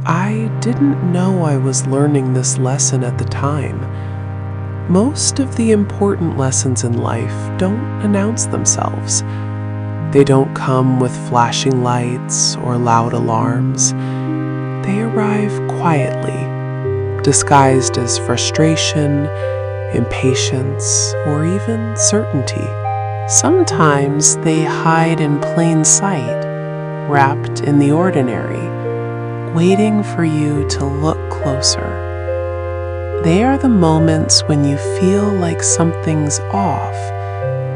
I didn't know I was learning this lesson at the time. Most of the important lessons in life don't announce themselves. They don't come with flashing lights or loud alarms. They arrive quietly, disguised as frustration, impatience, or even certainty. Sometimes they hide in plain sight, wrapped in the ordinary, waiting for you to look closer. They are the moments when you feel like something's off,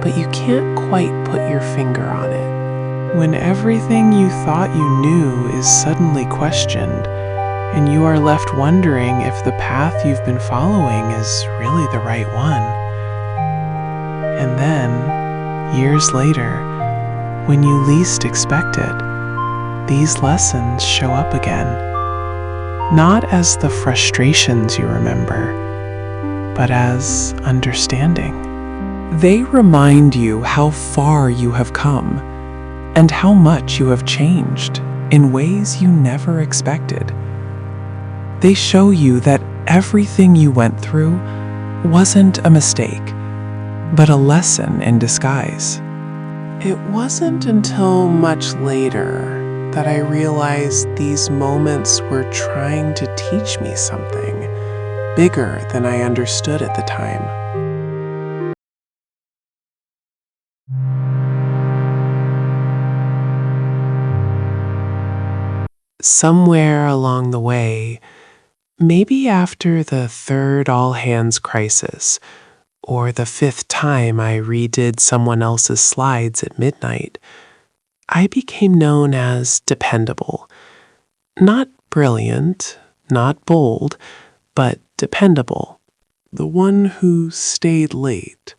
but you can't quite put your finger on it. When everything you thought you knew is suddenly questioned, and you are left wondering if the path you've been following is really the right one. And then, years later, when you least expect it, these lessons show up again. Not as the frustrations you remember, but as understanding. They remind you how far you have come and how much you have changed in ways you never expected. They show you that everything you went through wasn't a mistake, but a lesson in disguise. It wasn't until much later that I realized these moments were trying to teach me something bigger than I understood at the time. Somewhere along the way, maybe after the third all-hands crisis, or the fifth time I redid someone else's slides at midnight, I became known as dependable. Not brilliant, not bold, but dependable. The one who stayed late.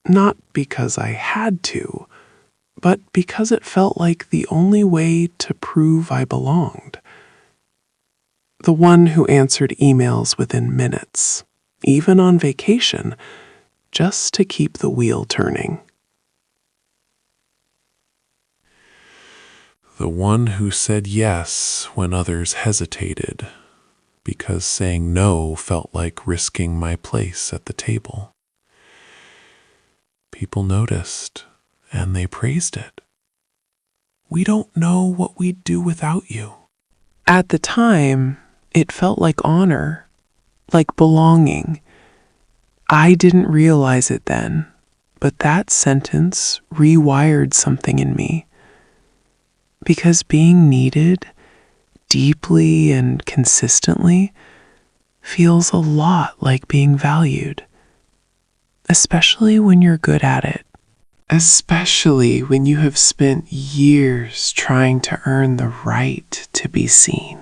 Not because I had to, but because it felt like the only way to prove I belonged. The one who answered emails within minutes, even on vacation, just to keep the wheel turning. The one who said yes when others hesitated, because saying no felt like risking my place at the table. People noticed, and they praised it. We don't know what we'd do without you. At the time, it felt like honor, like belonging. I didn't realize it then, but that sentence rewired something in me. Because being needed deeply and consistently feels a lot like being valued, especially when you're good at it, especially when you have spent years trying to earn the right to be seen.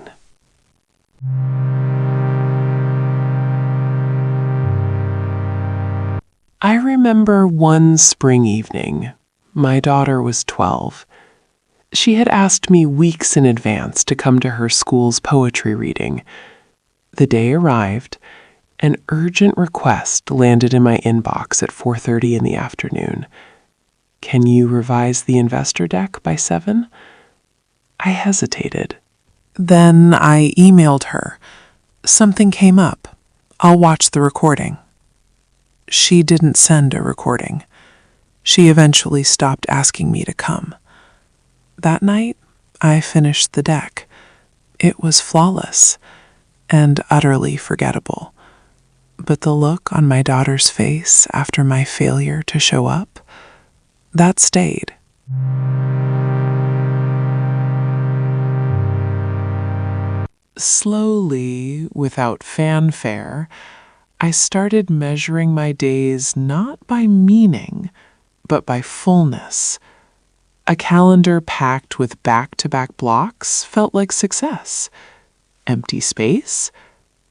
I remember one spring evening. My daughter was 12. She had asked me weeks in advance to come to her school's poetry reading. The day arrived. An urgent request landed in my inbox at 4:30 in the afternoon. Can you revise the investor deck by 7? I hesitated. Then I emailed her. Something came up. I'll watch the recording. She didn't send a recording. She eventually stopped asking me to come. That night, I finished the deck. It was flawless and utterly forgettable. But the look on my daughter's face after my failure to show up, that stayed. Slowly, without fanfare, I started measuring my days not by meaning, but by fullness. A calendar packed with back-to-back blocks felt like success. Empty space?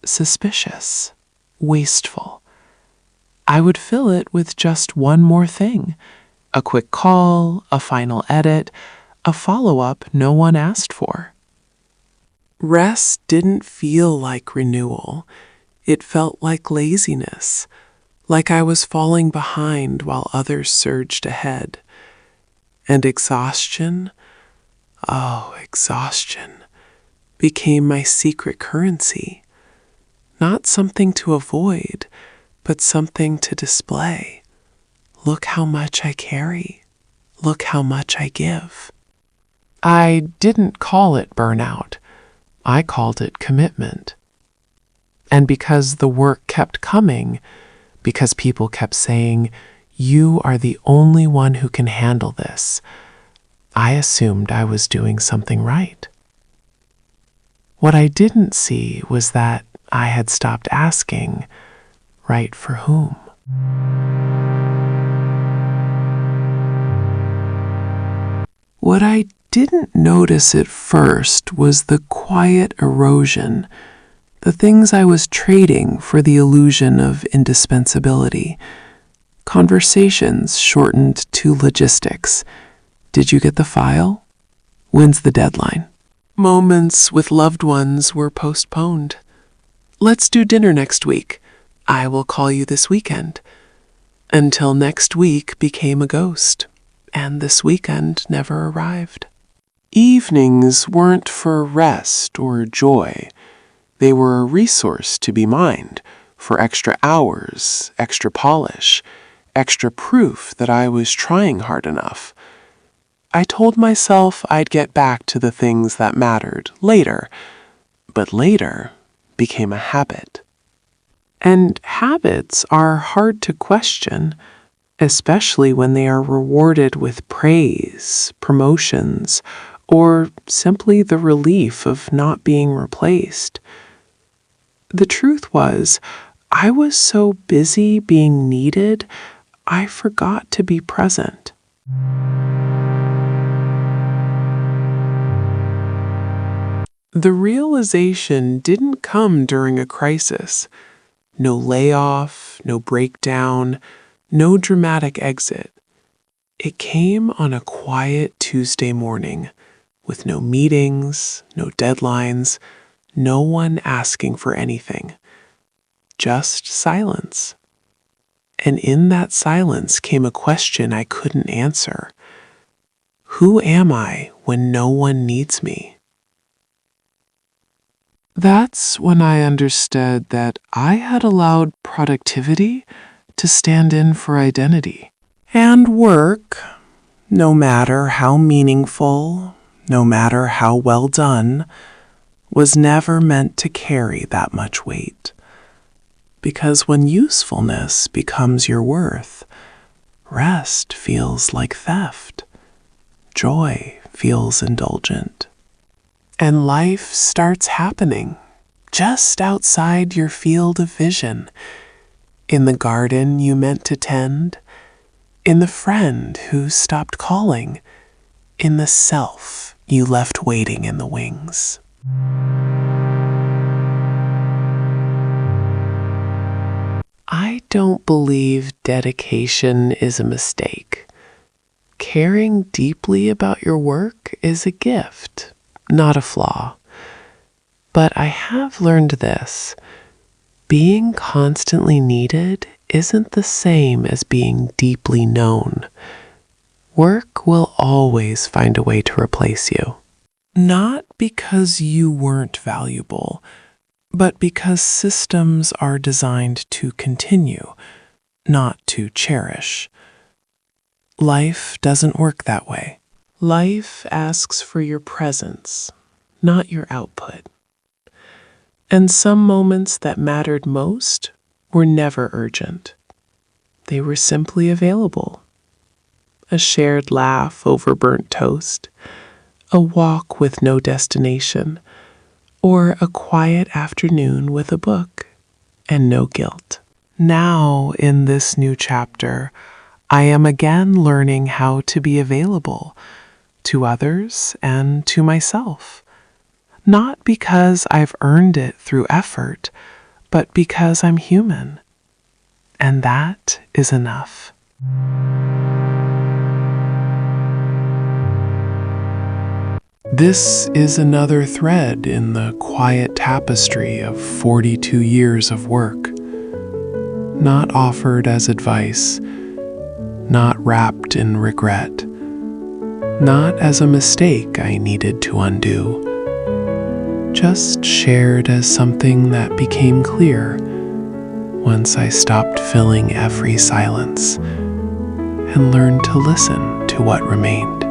Suspicious. Wasteful. I would fill it with just one more thing. A quick call, a final edit, a follow-up no one asked for. Rest didn't feel like renewal. It felt like laziness, like I was falling behind while others surged ahead. And exhaustion? Oh, exhaustion. became my secret currency. Not something to avoid, but something to display. Look how much I carry. Look how much I give. I didn't call it burnout. I called it commitment. And because the work kept coming, because people kept saying, "You are the only one who can handle this," I assumed I was doing something right. What I didn't see was that I had stopped asking, right for whom? What I didn't notice at first was the quiet erosion, the things I was trading for the illusion of indispensability. Conversations shortened to logistics. Did you get the file? When's the deadline? Moments with loved ones were postponed. Let's do dinner next week. I will call you this weekend. Until next week became a ghost, and this weekend never arrived. Evenings weren't for rest or joy. They were a resource to be mined for extra hours, extra polish, extra proof that I was trying hard enough. I told myself I'd get back to the things that mattered later, but later became a habit. And habits are hard to question, especially when they are rewarded with praise, promotions, or simply the relief of not being replaced. The truth was, I was so busy being needed, I forgot to be present. The realization didn't come during a crisis. No layoff, no breakdown, no dramatic exit. It came on a quiet Tuesday morning, with no meetings, no deadlines, no one asking for anything. Just silence. And in that silence came a question I couldn't answer. Who am I when no one needs me? That's when I understood that I had allowed productivity to stand in for identity. And work, no matter how meaningful, no matter how well done, was never meant to carry that much weight. Because when usefulness becomes your worth, rest feels like theft. Joy feels indulgent. And life starts happening just outside your field of vision, in the garden you meant to tend, in the friend who stopped calling, in the self you left waiting in the wings. I don't believe dedication is a mistake. Caring deeply about your work is a gift, not a flaw. But I have learned this. Being constantly needed isn't the same as being deeply known. Work will always find a way to replace you. Not because you weren't valuable, but because systems are designed to continue, not to cherish. Life doesn't work that way. Life asks for your presence, not your output. And some moments that mattered most were never urgent. They were simply available. A shared laugh over burnt toast, a walk with no destination, or a quiet afternoon with a book and no guilt. Now, in this new chapter, I am again learning how to be available to others and to myself. Not because I've earned it through effort, but because I'm human. And that is enough. This is another thread in the quiet tapestry of 42 years of work. Not offered as advice, not wrapped in regret, not as a mistake I needed to undo, just shared as something that became clear once I stopped filling every silence and learned to listen to what remained.